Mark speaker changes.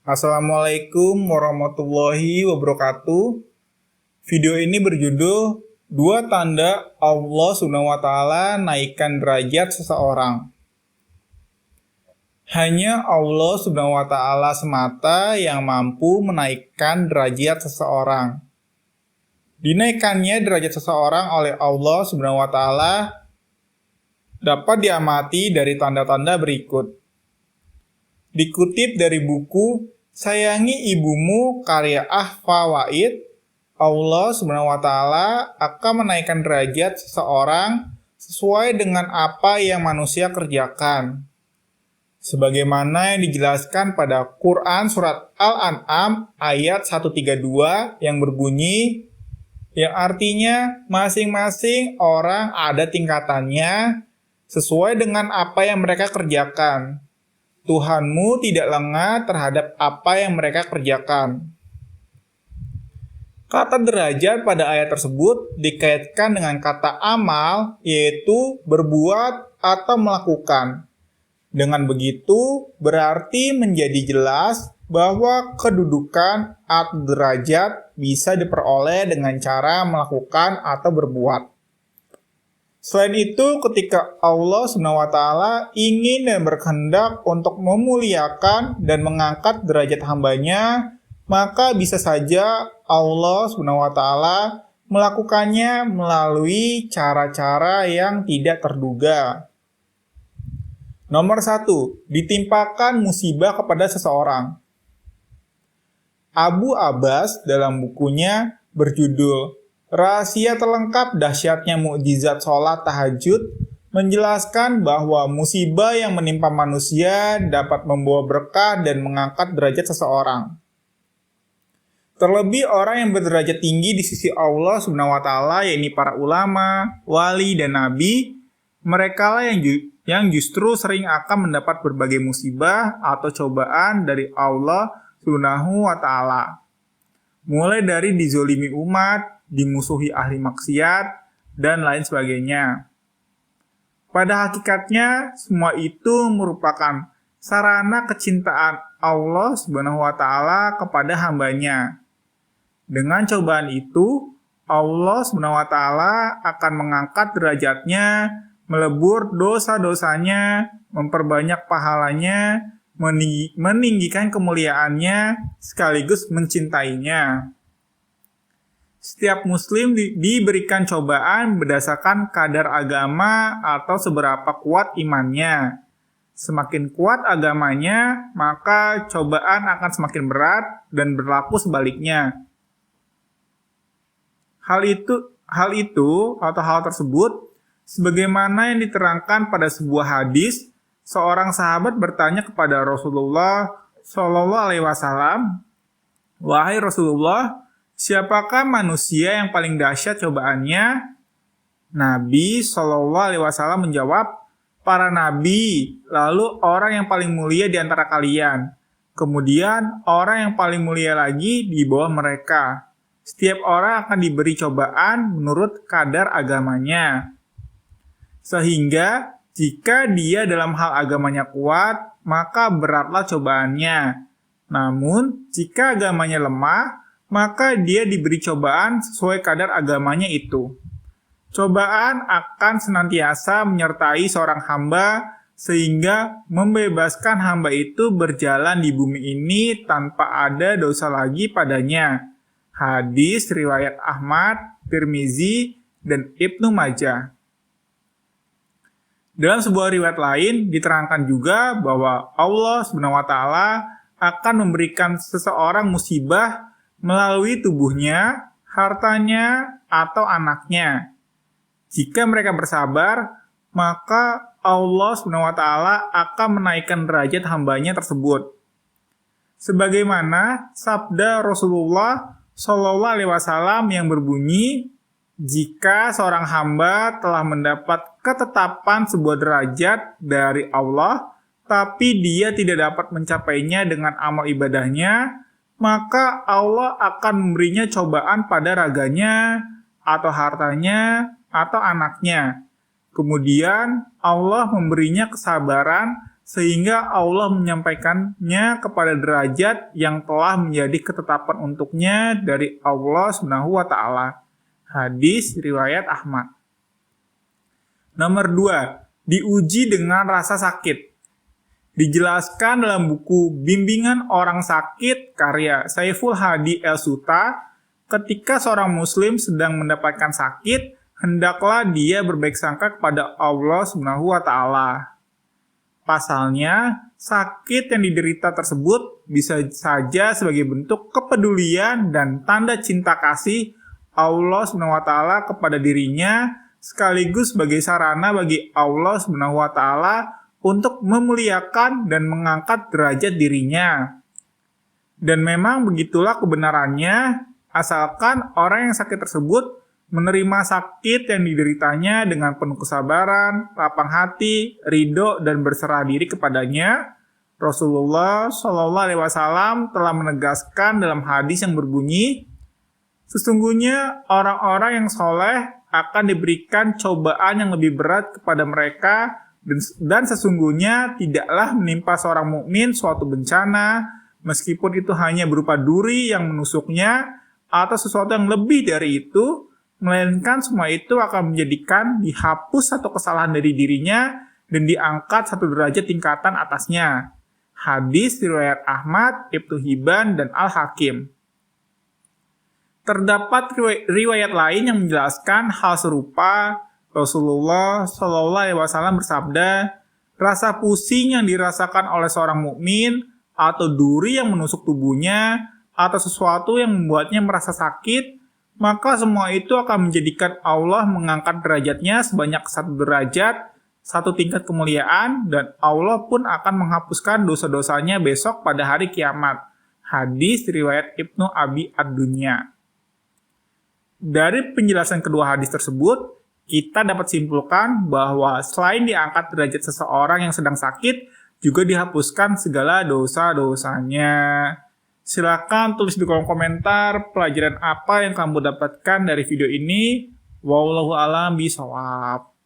Speaker 1: Assalamualaikum warahmatullahi wabarakatuh. Video ini berjudul Dua Tanda Allah Subhanahu wa Ta'ala Naikkan Derajat Seseorang. Hanya Allah Subhanahu wa Ta'ala semata yang mampu menaikkan derajat seseorang. Dinaikannya derajat seseorang oleh Allah Subhanahu wa Ta'ala dapat diamati dari tanda-tanda berikut. Dikutip dari buku Sayangi Ibumu karya Ahfa Waid, Allah Subhanahu wa Ta'ala akan menaikkan derajat seseorang sesuai dengan apa yang manusia kerjakan. Sebagaimana yang dijelaskan pada Quran surat Al-An'am ayat 132 yang berbunyi, yang artinya masing-masing orang ada tingkatannya sesuai dengan apa yang mereka kerjakan. Tuhanmu tidak lengah terhadap apa yang mereka kerjakan. Kata derajat pada ayat tersebut dikaitkan dengan kata amal, yaitu berbuat atau melakukan. Dengan begitu, berarti menjadi jelas bahwa kedudukan atau derajat bisa diperoleh dengan cara melakukan atau berbuat. Selain itu, ketika Allah SWT ingin dan berkehendak untuk memuliakan dan mengangkat derajat hambanya, maka bisa saja Allah SWT melakukannya melalui cara-cara yang tidak terduga. Nomor 1, ditimpakan musibah kepada seseorang. Abu Abbas dalam bukunya berjudul Rahasia Terlengkap Dahsyatnya Mukjizat Sholat Tahajud menjelaskan bahwa musibah yang menimpa manusia dapat membawa berkah dan mengangkat derajat seseorang. Terlebih orang yang berderajat tinggi di sisi Allah Subhanahu wa Ta'ala, yaitu para ulama, wali, dan nabi, mereka lah yang justru sering akan mendapat berbagai musibah atau cobaan dari Allah Subhanahu wa Ta'ala. Mulai dari dizolimi umat, dimusuhi ahli maksiat, dan lain sebagainya. Pada hakikatnya, semua itu merupakan sarana kecintaan Allah Subhanahu wa Ta'ala kepada hambanya. Dengan cobaan itu, Allah Subhanahu wa Ta'ala akan mengangkat derajatnya, melebur dosa-dosanya, memperbanyak pahalanya, meninggikan kemuliaannya, sekaligus mencintainya. Setiap muslim diberikan cobaan berdasarkan kadar agama atau seberapa kuat imannya. Semakin kuat agamanya, maka cobaan akan semakin berat dan berlaku sebaliknya. Hal tersebut sebagaimana yang diterangkan pada sebuah hadis, seorang sahabat bertanya kepada Rasulullah SAW, "Wahai Rasulullah, siapakah manusia yang paling dahsyat cobaannya?" Nabi SAW menjawab, "Para nabi, lalu orang yang paling mulia di antara kalian. Kemudian orang yang paling mulia lagi di bawah mereka. Setiap orang akan diberi cobaan menurut kadar agamanya. Sehingga jika dia dalam hal agamanya kuat, maka beratlah cobaannya. Namun jika agamanya lemah, maka dia diberi cobaan sesuai kadar agamanya itu. Cobaan akan senantiasa menyertai seorang hamba sehingga membebaskan hamba itu berjalan di bumi ini tanpa ada dosa lagi padanya." Hadis riwayat Ahmad, Tirmizi, dan Ibnu Majah. Dalam sebuah riwayat lain diterangkan juga bahwa Allah Subhanahu wa Ta'ala akan memberikan seseorang musibah melalui tubuhnya, hartanya, atau anaknya. Jika mereka bersabar, maka Allah Subhanahu wa Ta'ala akan menaikkan derajat hambanya tersebut. Sebagaimana sabda Rasulullah SAW yang berbunyi, "Jika seorang hamba telah mendapat ketetapan sebuah derajat dari Allah, tapi dia tidak dapat mencapainya dengan amal ibadahnya, maka Allah akan memberinya cobaan pada raganya, atau hartanya, atau anaknya. Kemudian Allah memberinya kesabaran sehingga Allah menyampaikannya kepada derajat yang telah menjadi ketetapan untuknya dari Allah Subhanahu wa taala. Hadis riwayat Ahmad. Nomor 2, diuji dengan rasa sakit. Dijelaskan dalam buku Bimbingan Orang Sakit karya Saiful Hadi El-Suta, ketika seorang muslim sedang mendapatkan sakit, hendaklah dia berbaik sangka kepada Allah Subhanahu wa taala. Pasalnya, sakit yang diderita tersebut bisa saja sebagai bentuk kepedulian dan tanda cinta kasih Allah Subhanahu wa taala kepada dirinya, sekaligus sebagai sarana bagi Allah Subhanahu wa taala untuk memuliakan dan mengangkat derajat dirinya. Dan memang begitulah kebenarannya, asalkan orang yang sakit tersebut menerima sakit yang dideritanya dengan penuh kesabaran, lapang hati, ridho, dan berserah diri kepadanya. Rasulullah Shallallahu Alaihi Wasallam telah menegaskan dalam hadis yang berbunyi, sesungguhnya orang-orang yang soleh akan diberikan cobaan yang lebih berat kepada mereka, dan sesungguhnya tidaklah menimpa seorang mukmin suatu bencana, meskipun itu hanya berupa duri yang menusuknya atau sesuatu yang lebih dari itu, melainkan semua itu akan menjadikan dihapus satu kesalahan dari dirinya dan diangkat satu derajat tingkatan atasnya. Hadis riwayat Ahmad, Ibnu Hibban, dan Al-Hakim. Terdapat riwayat lain yang menjelaskan hal serupa. Rasulullah Shallallahu Alaihi Wasallam bersabda, rasa pusing yang dirasakan oleh seorang mukmin atau duri yang menusuk tubuhnya atau sesuatu yang membuatnya merasa sakit, maka semua itu akan menjadikan Allah mengangkat derajatnya sebanyak satu derajat, satu tingkat kemuliaan, dan Allah pun akan menghapuskan dosa-dosanya besok pada hari kiamat. Hadis riwayat Ibnu Abi Ad-Dunya. Dari penjelasan kedua hadis tersebut, kita dapat simpulkan bahwa selain diangkat derajat seseorang yang sedang sakit, juga dihapuskan segala dosa-dosanya. Silakan tulis di kolom komentar pelajaran apa yang kamu dapatkan dari video ini. Wallahu a'lam bishawab.